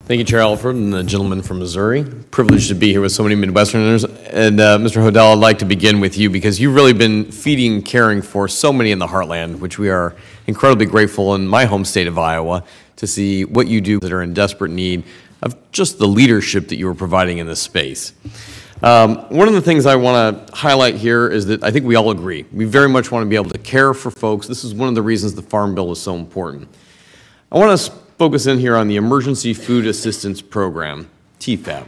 Thank you, Chair Alford, and the gentleman from Missouri. Privileged to be here with so many Midwesterners. And Mr. Hodel, I'd like to begin with you because you've really been feeding and caring for so many in the heartland, which we are incredibly grateful in my home state of Iowa to see what you do that are in desperate need of just the leadership that you are providing in this space. One of the things I want to highlight here is that I think we all agree. We very much want to be able to care for folks. This is one of the reasons the Farm Bill is so important. I want to focus in here on the Emergency Food Assistance Program, TFAP.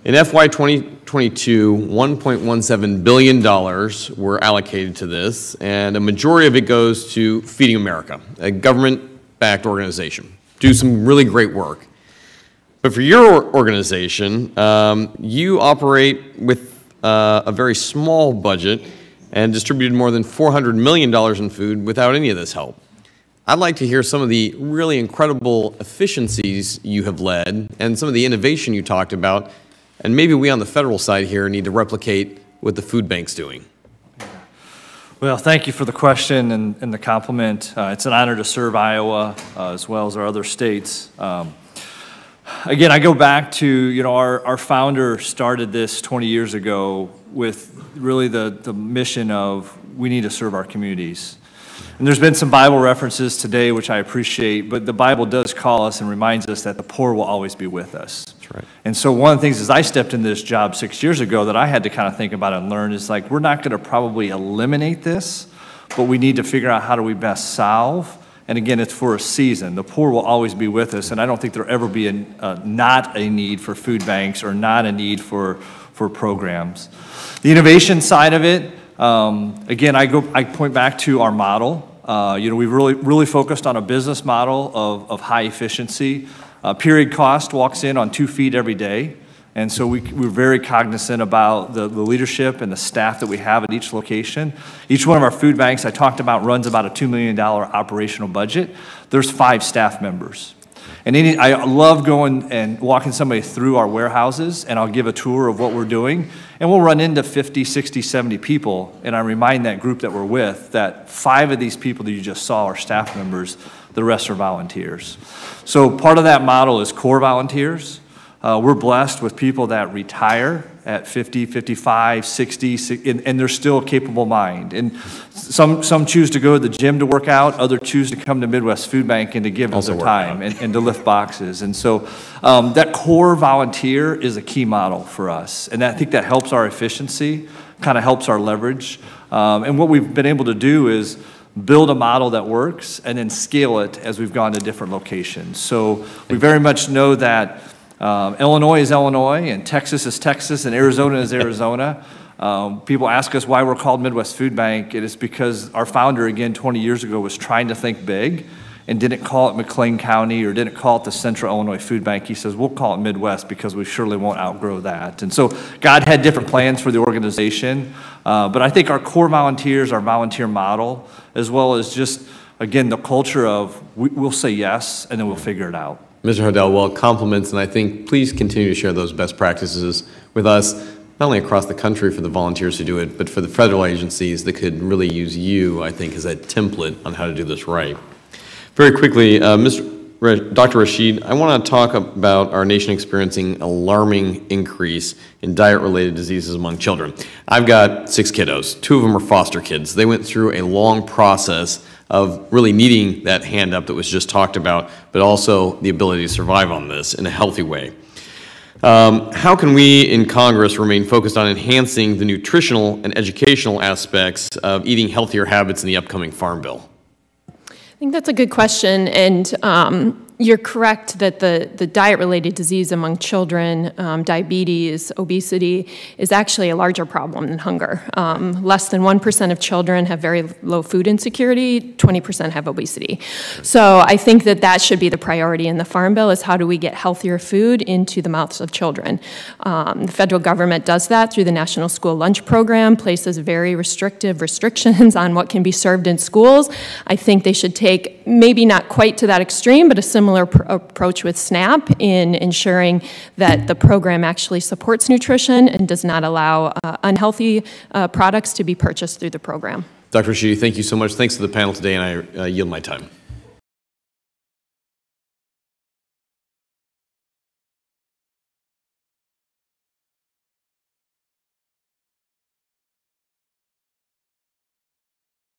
In FY 2022, $1.17 billion were allocated to this, and a majority of it goes to Feeding America, a government-backed organization. Do some really great work. But for your organization, you operate with a very small budget and distributed more than $400 million in food without any of this help. I'd like to hear some of the really incredible efficiencies you have led and some of the innovation you talked about, and maybe we on the federal side here need to replicate what the food bank's doing. Well, thank you for the question and the compliment. It's an honor to serve Iowa as well as our other states. Again, I go back to, our founder started this 20 years ago with really the mission of we need to serve our communities. And there's been some Bible references today, which I appreciate, but the Bible does call us and reminds us that the poor will always be with us. That's right. And so one of the things as I stepped into this job 6 years ago that I had to kind of think about and learn is like, we're not going to probably eliminate this, but we need to figure out how do we best solve. And again, it's for a season. The poor will always be with us, and I don't think there'll ever be not a need for food banks or not a need for programs. The innovation side of it, again, I point back to our model. We've really focused on a business model of high efficiency. Period cost walks in on 2 feet every day. And so we're very cognizant about the leadership and the staff that we have at each location. Each one of our food banks I talked about runs about a $2 million operational budget. There's 5 staff members. And I love going and walking somebody through our warehouses, and I'll give a tour of what we're doing. And we'll run into 50, 60, 70 people, and I remind that group that we're with that 5 of these people that you just saw are staff members, the rest are volunteers. So part of that model is core volunteers. We're blessed with people that retire at 50, 55, 60, and they're still a capable mind. And some choose to go to the gym to work out, others choose to come to Midwest Food Bank and to give us their time and to lift boxes. And so that core volunteer is a key model for us. And I think that helps our efficiency, kind of helps our leverage. And what we've been able to do is build a model that works and then scale it as we've gone to different locations. So we very much know that Illinois is Illinois, and Texas is Texas, and Arizona is Arizona. People ask us why we're called Midwest Food Bank. It is because our founder, again, 20 years ago, was trying to think big and didn't call it McLean County or didn't call it the Central Illinois Food Bank. He says, we'll call it Midwest because we surely won't outgrow that. And so God had different plans for the organization. But I think our core volunteers, our volunteer model, as well as just, again, the culture of we'll say yes and then we'll figure it out. Mr. Hodel, well, compliments, and I think please continue to share those best practices with us, not only across the country for the volunteers who do it, but for the federal agencies that could really use you, I think, as a template on how to do this right. Very quickly, Dr. Rashid, I want to talk about our nation experiencing alarming increase in diet-related diseases among children. I've got 6 kiddos. 2 of them are foster kids. They went through a long process of really needing that hand up that was just talked about, but also the ability to survive on this in a healthy way. How can we in Congress remain focused on enhancing the nutritional and educational aspects of eating healthier habits in the upcoming Farm Bill? I think that's a good question, and you're correct that the diet-related disease among children, diabetes, obesity, is actually a larger problem than hunger. Less than 1% of children have very low food insecurity, 20% have obesity. So I think that should be the priority in the Farm Bill is how do we get healthier food into the mouths of children. The federal government does that through the National School Lunch Program, places very restrictive restrictions on what can be served in schools. I think they should take, maybe not quite to that extreme, but a similar approach with SNAP in ensuring that the program actually supports nutrition and does not allow unhealthy products to be purchased through the program. Dr. Rashidi, thank you so much. Thanks to the panel today, and I yield my time.